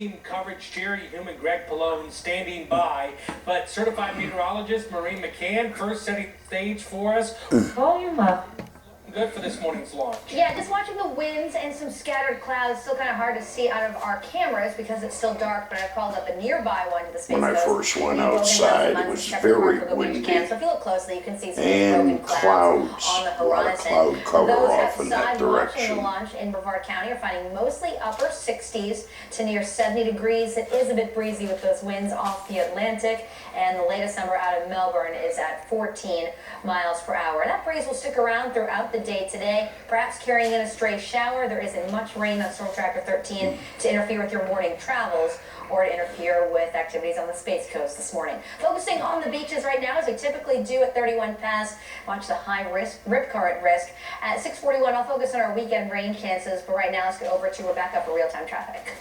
Team coverage, Jerry Hume and Greg Pallone standing by, but certified meteorologist Maureen McCann first setting stage for us. Volume up. Good for this morning's launch. Yeah, just watching the winds and some scattered clouds. Still kind of hard to see out of our cameras because it's still dark, but I've called up a nearby one to the space When I first went outside, it was very windy. So if you look closely, you can see some and clouds on the a lot of horizon. cloud cover Those off in that outside watching direction. the launch in Brevard County are finding mostly upper 60s to near 70 degrees. It is a bit breezy with those winds off the Atlantic, and the latest number out of Melbourne is at 14 miles per hour. And that breeze will stick around throughout the day today, perhaps carrying in a stray shower. There isn't much rain on Storm Tracker 13 to interfere with your morning travels or to interfere with activities on the Space Coast this morning. Focusing on the beaches right now, as we typically do at 31 past, watch the high risk, rip current risk. At 6:41, I'll focus on our weekend rain chances, but right now let's get over to Rebecca for real-time traffic.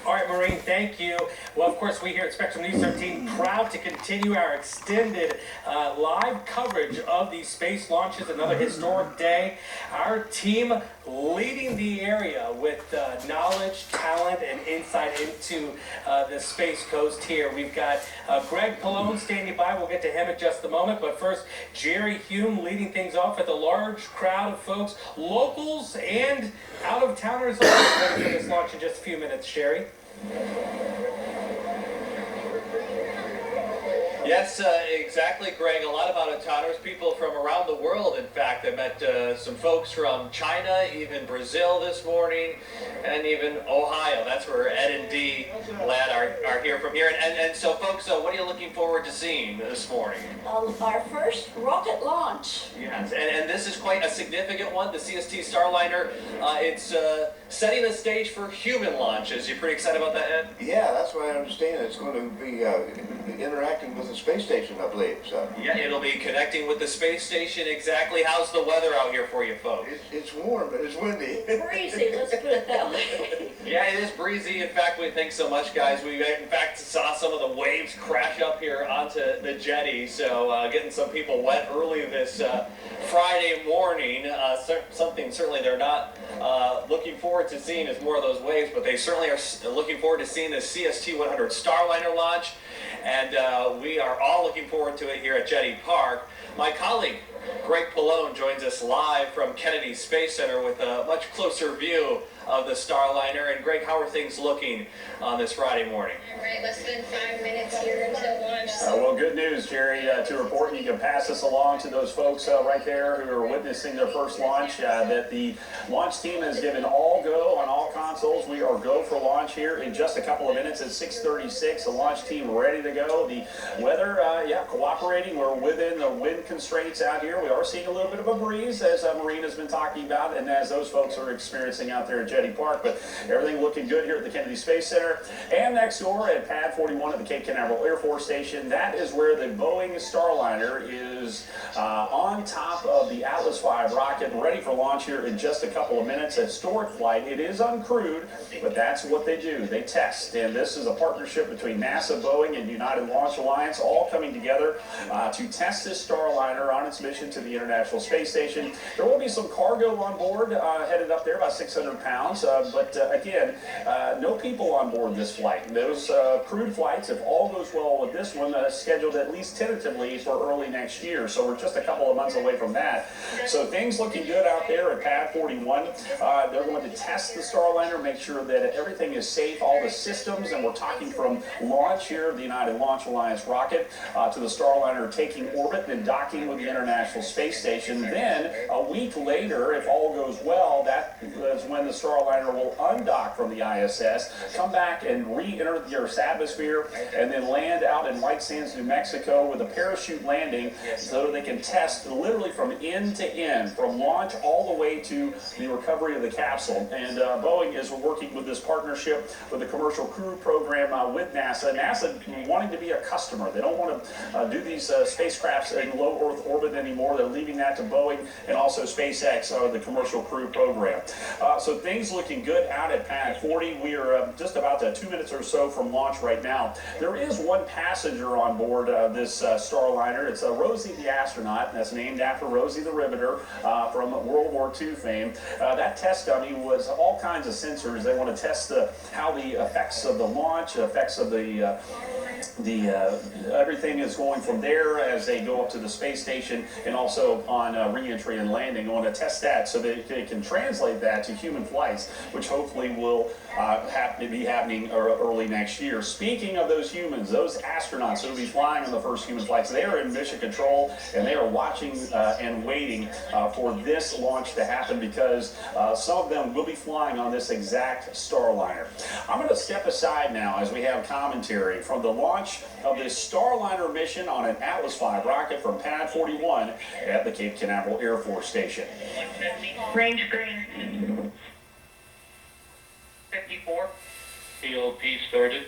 All right, Maureen, thank you. Well, of course, we here at Spectrum News 13 proud to continue our extended live coverage of these space launches. Another historic day. Our team leading the area with knowledge, talent, and insight into the Space Coast here. We've got Greg Pallone standing by. We'll get to him in just a moment. But first, Jerry Hume leading things off with a large crowd of folks, locals and out-of-towners ready for this launch in just a few minutes. Sherry? Yes, exactly, Greg. A lot of out-of-towners, people from around the world, in fact. I met some folks from China, even Brazil this morning, and even Ohio. That's where Ed and Dee Ladd are here from here. And so, folks, what are you looking forward to seeing this morning? Our first rocket launch. Yes, and this is quite a significant one, the CST Starliner. It's setting the stage for human launches. You pretty excited about that, Ed? Yeah, that's what I understand. It's going to be interacting with the space station, I believe. So. Yeah, it'll be connecting with the space station. Exactly. How's the weather out here for you folks? It's warm, but it's windy. Breezy, let's put it that way. Yeah, it is breezy. In fact, we thanks so much, guys. We, in fact, saw some of the waves crash up here onto the jetty, so getting some people wet early this Friday morning. Something certainly they're not looking forward to seeing is more of those waves, but they certainly are looking forward to seeing the CST 100 Starliner launch, and we are all looking forward to it here at Jetty Park. My colleague, Greg Pallone, joins us live from Kennedy Space Center with a much closer view of the Starliner. And Greg, how are things looking on this Friday morning? All right, less than 5 minutes here until launch. Well, good news, Jerry, to report, and you can pass this along to those folks right there who are witnessing their first launch, that the launch team has given all go on all consoles. We are go for launch here in just a couple of minutes at 6:36. The launch team ready to go. The weather, cooperating. We're within the wind constraints out here. We are seeing a little bit of a breeze, as Maureen has been talking about, and as those folks are experiencing out there at Jetty Park. But everything looking good here at the Kennedy Space Center. And next door at Pad 41 at the Cape Canaveral Air Force Station, that is where the Boeing Starliner is on top of the Atlas V rocket, ready for launch here in just a couple of minutes. A historic flight. It is uncrewed, but that's what they do. They test. And this is a partnership between NASA, Boeing, and United Launch Alliance, all coming together to test this Starliner on its mission to the International Space Station. There will be some cargo on board, headed up there, about 600 pounds. But again, no people on board this flight. Those crewed flights, if all goes well with this one, scheduled at least tentatively for early next year. So we're just a couple of months away from that. So things looking good out there at Pad 41. They're going to test the Starliner, make sure that everything is safe, all the systems, and we're talking from launch here of the United Launch Alliance rocket to the Starliner taking orbit and docking with the International Space Station. Then a week later, if all goes well, that is when the Starliner will undock from the ISS, come back and re-enter the Earth's atmosphere, and then land out in White Sands, New Mexico with a parachute landing so they can test literally from end to end, from launch all the way to the recovery of the capsule. And Boeing is working with this partnership with the Commercial Crew Program with NASA. NASA wanting to be a customer. They don't want to do these spacecrafts in low Earth orbit anymore. They're leaving that to Boeing and also SpaceX, the Commercial Crew Program. So things looking good out at Pad 40. We we are just about 2 minutes or so from launch right now. There is one passenger on board this Starliner. It's Rosie the astronaut, and that's named after Rosie the Riveter from World War II fame. That test dummy was all kinds of sensors. They want to test how the effects of the launch, effects of the everything is going from there as they go up to the space station, and also upon re-entry and landing. I want to test that so that they can translate that to human flights, which hopefully will be happening early next year. Speaking of those humans, those astronauts who will be flying on the first human flights, they are in mission control, and they are watching and waiting for this launch to happen, because some of them will be flying on this exact Starliner. I'm going to step aside now as we have commentary from the launch of this Starliner mission on an Atlas V rocket from Pad 41 at the Cape Canaveral Air Force Station. Range green. 54. PLP started.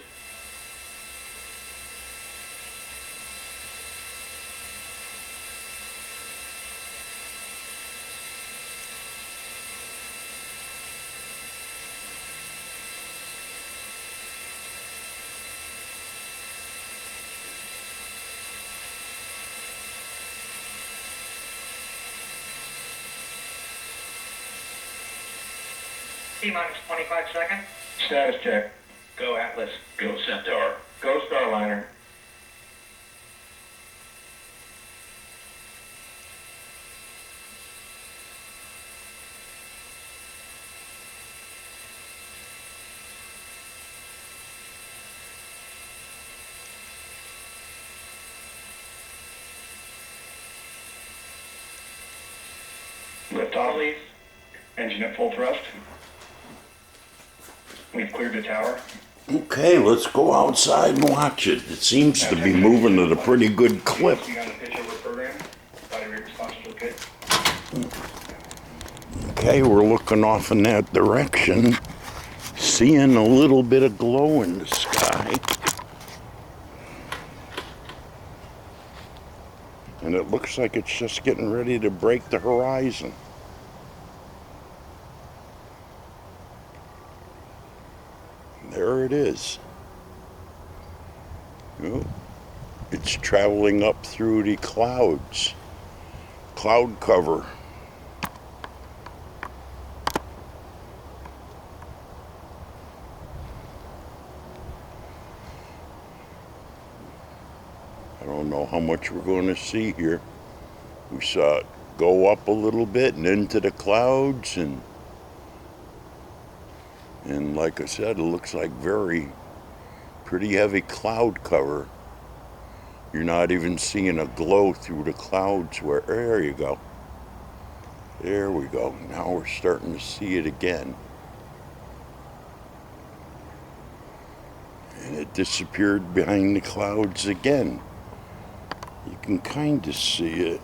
T-minus 25 seconds. Status check. Go Atlas. Go Centaur. Go Starliner. Lift off. Engine at full thrust. We've cleared the tower. Okay, let's go outside and watch it. It seems to be moving at a pretty good clip. On the pitch over program. Body rate response is okay. Okay, we're looking off in that direction, seeing a little bit of glow in the sky. And it looks like it's just getting ready to break the horizon. There it is. Oh, it's traveling up through the clouds. Cloud cover. I don't know how much we're going to see here. We saw it go up a little bit and into the clouds, and like I said, it looks like pretty heavy cloud cover. You're not even seeing a glow through the clouds where, there you go. There we go. Now we're starting to see it again. And it disappeared behind the clouds again. You can kind of see it.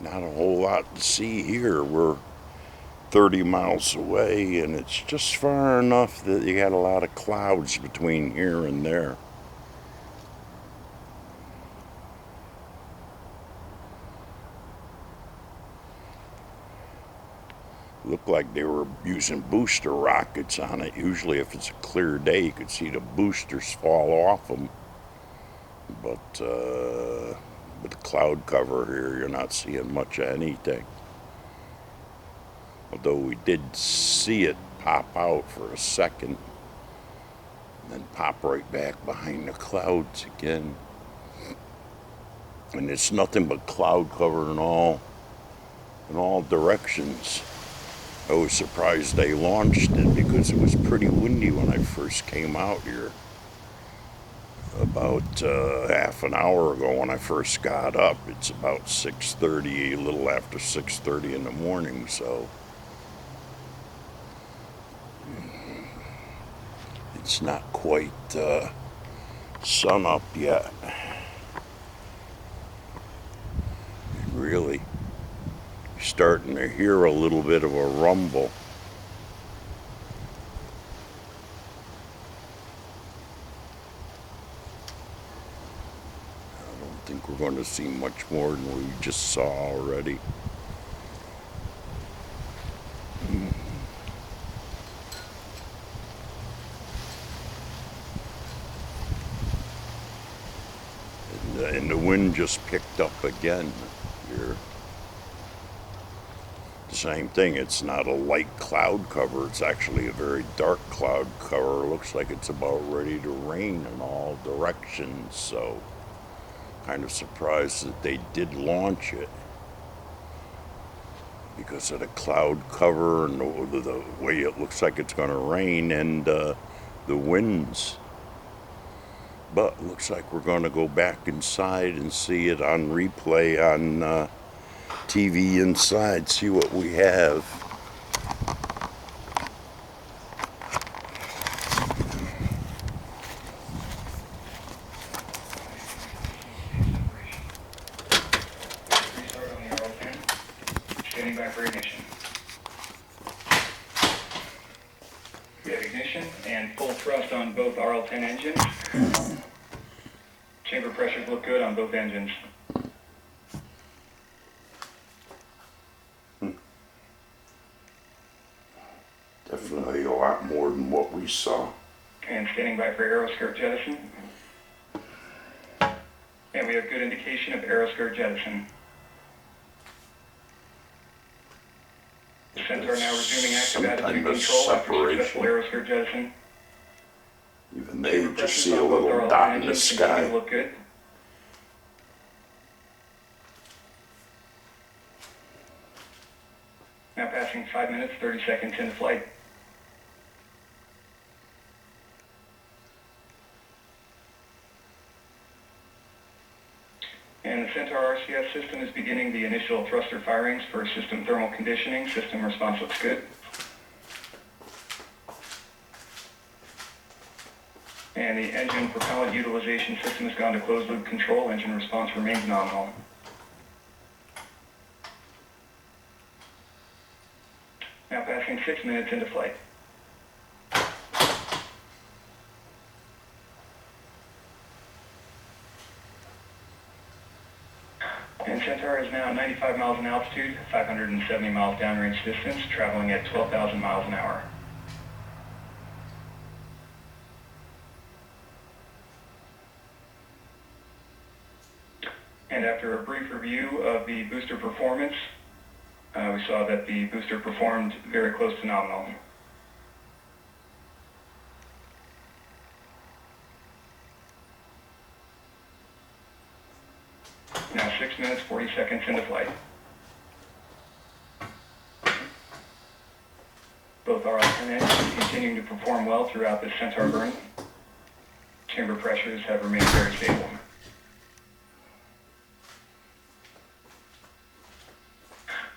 Not a whole lot to see here. We're 30 miles away, and it's just far enough that you got a lot of clouds between here and there. Looked like they were using booster rockets on it. Usually if it's a clear day, you could see the boosters fall off them. But with the cloud cover here, you're not seeing much of anything. Although we did see it pop out for a second, and then pop right back behind the clouds again. And it's nothing but cloud cover in all directions. I was surprised they launched it because it was pretty windy when I first came out here. about half an hour ago when I first got up. It's about 6:30, a little after 6:30 in the morning, so it's not quite sun up yet. Really, you're starting to hear a little bit of a rumble. I think we're going to see much more than we just saw already. And the wind just picked up again here. Same thing, it's not a light cloud cover, it's actually a very dark cloud cover. Looks like it's about ready to rain in all directions, so kind of surprised that they did launch it because of the cloud cover and the way it looks like it's going to rain and the winds. But looks like we're going to go back inside and see it on replay on TV inside, see what we have. Restart on the RL10. Standing by for ignition. We have ignition and full thrust on both RL10 engines. Chamber pressures look good on both engines. Definitely a lot more than what we saw. And standing by for aeroskirt jettison. And we have good indication of aeroskirt jettison. Centaur now resuming active Some attitude kind of control after successful separation. aeroskirt jettison. Even they just see a little dot in the sky. Look good. Now passing 5 minutes, 30 seconds into flight. And the Centaur RCS system is beginning the initial thruster firings for system thermal conditioning. System response looks good. And the engine propellant utilization system has gone to closed loop control. Engine response remains nominal. Now passing 6 minutes into flight. And Centaur is now 95 miles in altitude, 570 miles downrange distance, traveling at 12,000 miles an hour. And after a brief review of the booster performance, we saw that the booster performed very close to nominal. Now 6 minutes, 40 seconds into flight. Both RL10 engines continuing to perform well throughout this Centaur burn. Chamber pressures have remained very stable.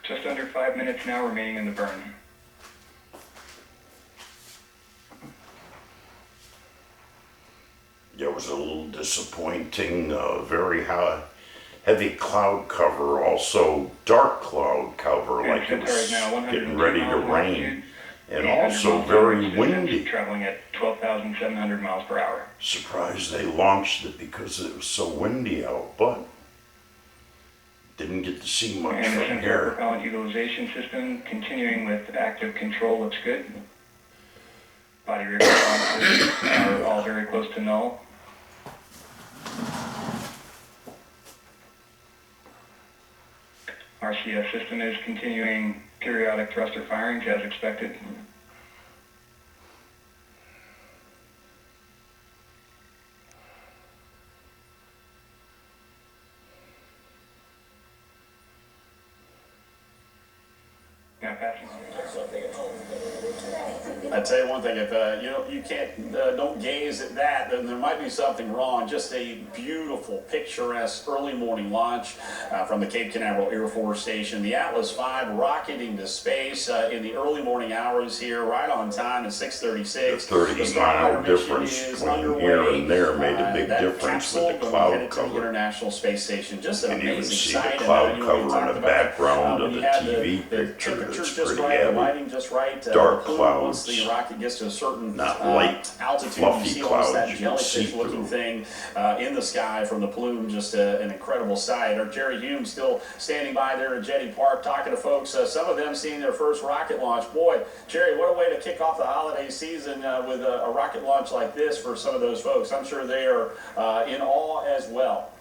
Just under 5 minutes now remaining in the burn. It was a little disappointing, very heavy cloud cover, also dark cloud cover, And like it Centaur is now was 102 getting ready to miles in rain, altitude, and 800 also miles very downrange distance, windy. traveling at 12,700 miles per hour. Surprised they launched it because it was so windy out, but didn't get to see much And the from Centaur here. propellant utilization system continuing with active control looks good. Body rig responses are all very close to null. RCS system is continuing periodic thruster firings as expected. Now passing. I tell you one thing, if you can't don't gaze at that, then there might be something wrong. Just a beautiful, picturesque early morning launch from the Cape Canaveral Air Force Station. The Atlas V rocketing to space in the early morning hours here, right on time at 6:36. The 30-mile difference between here and there made a big difference with the cloud cover. The International Space Station, just an You can even amazing see sight. the cloud We cover talked in the about, background of when the you have TV the picture. temperature That's just pretty right, the heavy. lighting just right. Dark the plume, clouds. Once the rocket gets to a certain Not light, altitude, fluffy you see almost that clouds you can see jellyfish-looking through. thing in the sky from the plume. Just an incredible sight. Our Jerry Hume still standing by there at Jetty Park talking to folks. Some of them seeing their first rocket launch. Boy, Jerry, what a way to kick off the holiday season with a rocket launch like this for some of those folks. I'm sure they are in awe as well.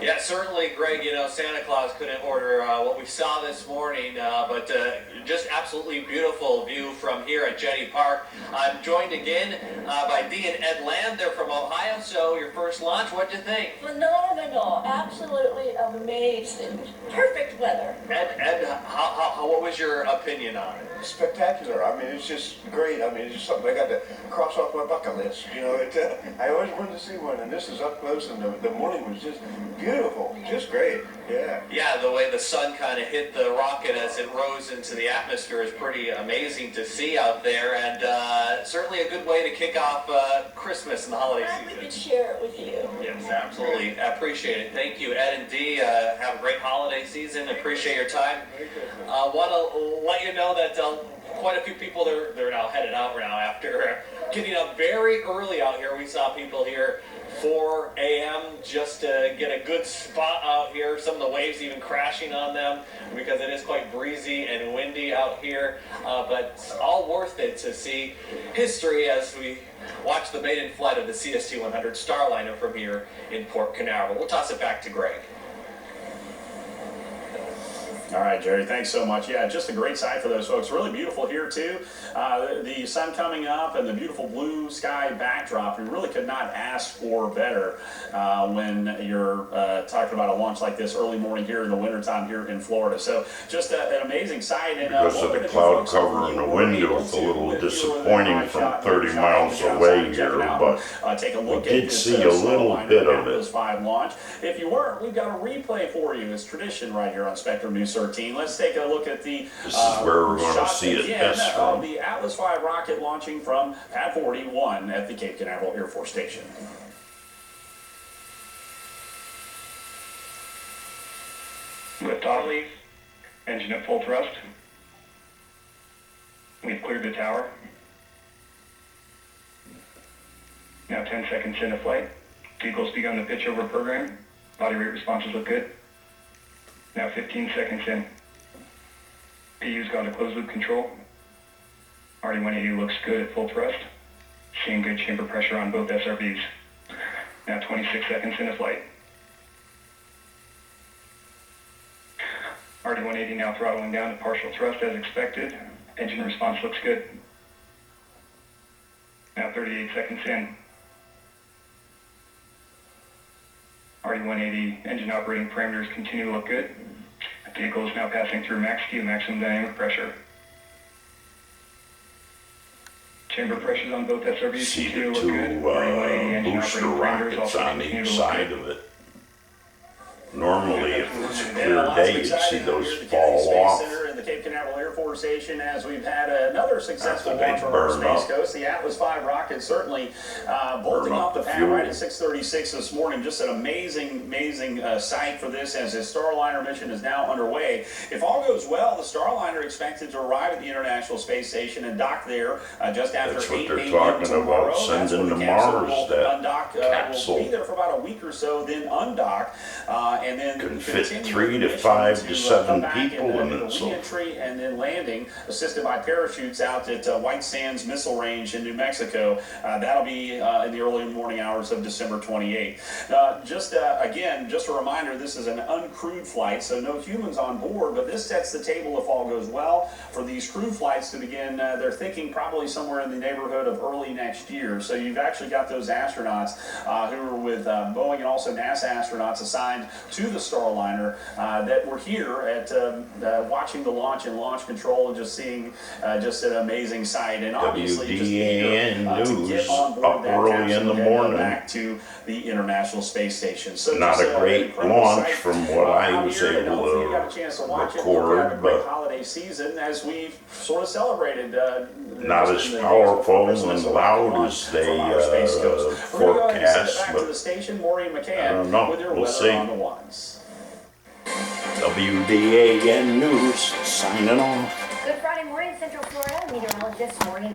Yeah, certainly, Greg, Santa Claus couldn't order what we saw this morning, but just absolutely beautiful view from here at Jetty Park. I'm joined again by Dee and Ed Lamb. They're from Ohio, so your first launch, what'd you think? Phenomenal. Absolutely amazing. Perfect weather. Ed, what was your opinion on it? Spectacular. I mean, it's just great. I mean, it's just something I got to cross off my bucket list. I always wanted to see one, and this is up close, and the morning was just beautiful. Just great. Yeah. Yeah, the way the sun kind of hit the rocket as it rose into the atmosphere is pretty amazing to see out there, and certainly a good way to kick off Christmas and the holiday And we season. could share it with you. Yes, absolutely. I appreciate it. Thank you, Ed and Dee. Have a great holiday season. Appreciate your time. Want to let you know that quite a few people, they're now headed out now after getting up very early out here. We saw people here 4 a.m. just to get a good spot out here. Some of the waves even crashing on them because it is quite breezy and windy out here. But it's all worth it to see history as we watch the maiden flight of the CST-100 Starliner from here in Port Canaveral. We'll toss it back to Greg. All right, Jerry, thanks so much. Yeah, just a great sight for those folks. Really beautiful here, too. The sun coming up and the beautiful blue sky backdrop. You really could not ask for better when you're talking about a launch like this early morning here in the wintertime here in Florida. So just an amazing sight. And, Because of the cloud cover and the wind, it was a little disappointing from 30 miles away here, but we did see a little bit of it. Launch. If you weren't, we've got a replay for you. It's tradition right here on Spectrum News 13. Let's take a look at the This is where we're going to see it best from. The Atlas V rocket launching from Pad 41 at the Cape Canaveral Air Force Station. Liftoff, please. Engine at full thrust. We've cleared the tower. Now 10 seconds into flight. Vehicle's begun the pitch over program. Body rate responses look good. Now 15 seconds in. PU's gone to closed loop control. RD-180 looks good at full thrust. Seeing good chamber pressure on both SRBs. Now 26 seconds into flight. RD-180 now throttling down to partial thrust as expected. Engine response looks good. Now 38 seconds in. RD-180 engine operating parameters continue to look good. The vehicle is now passing through max Q, maximum dynamic pressure. Chamber pressures on both SRBs See continue the to look two good. RD-180 engine booster operating parameters rockets also on continue each to look side good. of it. Normally, if it's a And clear lots of day, you'd see exciting those here at the Kennedy fall Space off. Center and the Cape Canaveral Air Force Station as we've had another successful After they launch from our burn Space up. Coast. The Atlas V rocket certainly bolting Burn up off the the pad fuel. right at 6:36 this morning. Just an amazing sight for this as his Starliner mission is now underway. If all goes well, the Starliner expected to arrive at the International Space Station and dock there just after That's what 8 they're a.m. talking tomorrow. about, That's sending when the to capsule Mars, will that undock, capsule. will be there for about a week or so, then undock, and then Can fit continue 3 to mission 5 to come 7 back people and in do it, the so re-entry and then landing, assisted by parachutes out at White Sands Missile Range in New Mexico. That'll be in the early morning hours of December 28th. Again, just a reminder, this is an uncrewed flight, so no humans on board, but this sets the table if all goes well for these crew flights to begin. They're thinking probably somewhere in the neighborhood of early next year. So you've actually got those astronauts who are with Boeing and also NASA astronauts assigned to the Starliner that were here at watching the launch launch and launch control, and just seeing just an amazing sight. And obviously just WDAN eager, to News get on board up that early in the capsule and go morning. back to the International Space Station. So Not just, a great incredible launch sight, from what I out was here, and able hopefully you got a to chance to watch it. Hope you have a record, great but holiday season as we sort of celebrated. not just as in the days powerful before Christmas and around the loud launch as they from our Space Coast. We're gonna go ahead and send it forecast, back to but the station. Maureen McCann I don't know. with your We'll weather see. on the ones. WDAN News signing off. Good Friday morning, Central Florida. Meteorologist Maureen